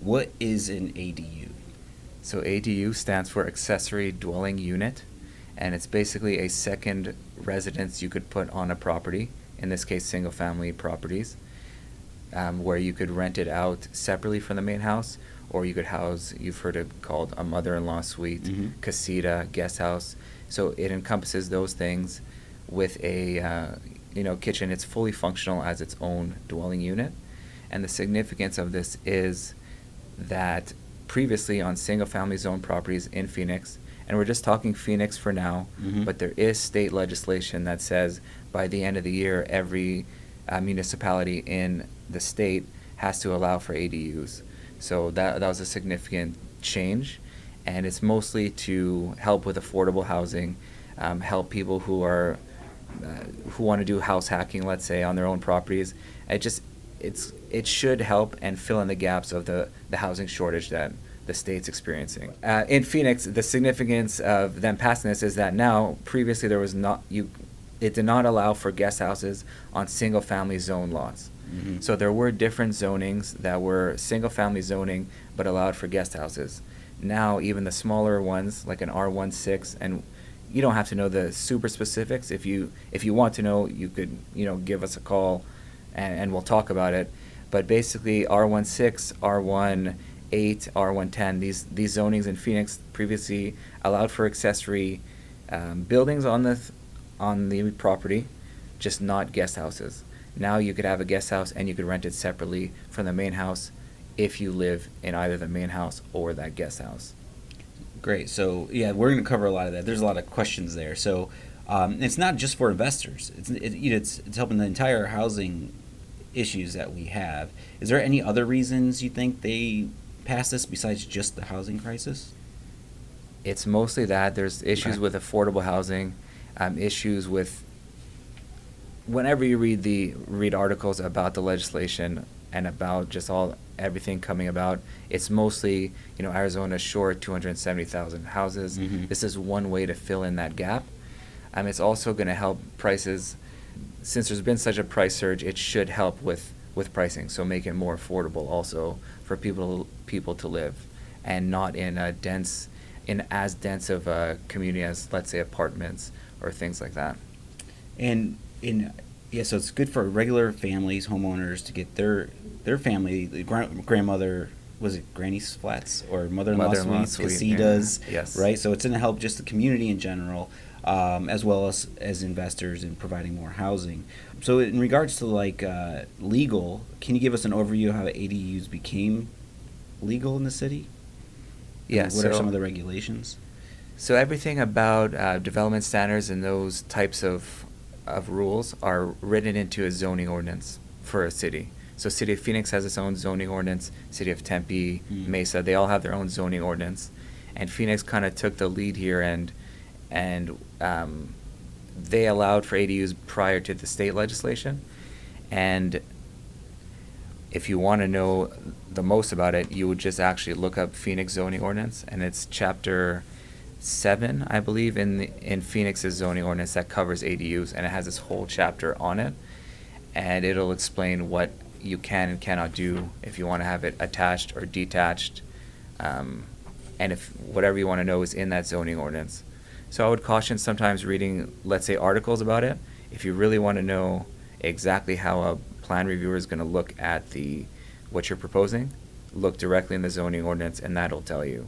What is an ADU? So ADU stands for Accessory Dwelling Unit, and it's basically a second residence you could put on a property, in this case single-family properties, where you could rent it out separately from the main house, or you could house, you've heard it called a mother-in-law suite, casita, guest house. So it encompasses those things with a kitchen. It's fully functional as its own dwelling unit. And the significance of this is that previously on single-family zone properties in Phoenix, and we're just talking Phoenix for now, but there is state legislation that says by the end of the year, every municipality in the state has to allow for ADUs. So that was a significant change, and it's mostly to help with affordable housing, help people who want to do house hacking, let's say, on their own properties. It should help and fill in the gaps of the housing shortage that the state's experiencing. In Phoenix, the significance of them passing this is that now, previously there was it did not allow for guest houses on single-family zone lots. So there were different zonings that were single-family zoning but allowed for guest houses. Now even the smaller ones, like an R16, and you don't have to know the super specifics. If you want to know, you could give us a call, and we'll talk about it. But basically, R16, R18, R110, these zonings in Phoenix previously allowed for accessory buildings on the property, just not guest houses. Now you could have a guest house and you could rent it separately from the main house if you live in either the main house or that guest house. Great. So yeah, we're going to cover a lot of that. There's a lot of questions there. So it's not just for investors. It's helping the entire housing issues that we have. Is there any other reasons you think they passed this besides just the housing crisis? It's mostly that. There's issues Okay. with affordable housing, issues with whenever you read articles about the legislation and about just everything coming about, it's mostly Arizona's short 270,000 houses. This is one way to fill in that gap. It's also going to help prices. Since there's been such a price surge, it should help with pricing, so make it more affordable also for people to live, and not in as dense of a community as, let's say, apartments or things like that. And so it's good for regular families, homeowners, to get their family, the grandmother, was it granny's flats or mother-in-law suites, casitas, yeah. Yes. right? So it's going to help just the community in general, as well as investors in providing more housing. So in regards to legal, can you give us an overview of how ADUs became legal in the city? Yeah. What are some of the regulations? So everything about development standards and those types of rules are written into a zoning ordinance for a city. So City of Phoenix has its own zoning ordinance, City of Tempe, Mesa, they all have their own zoning ordinance. And Phoenix kind of took the lead here, and they allowed for ADUs prior to the state legislation. And if you want to know the most about it, you would just actually look up Phoenix zoning ordinance, and it's chapter 7, I believe, in Phoenix's zoning ordinance that covers ADUs, and it has this whole chapter on it, and it'll explain what you can and cannot do if you want to have it attached or detached, and if whatever you want to know is in that zoning ordinance. So I would caution sometimes reading, let's say, articles about it. If you really want to know exactly how a plan reviewer is going to look at what you're proposing, look directly in the zoning ordinance, and that'll tell you.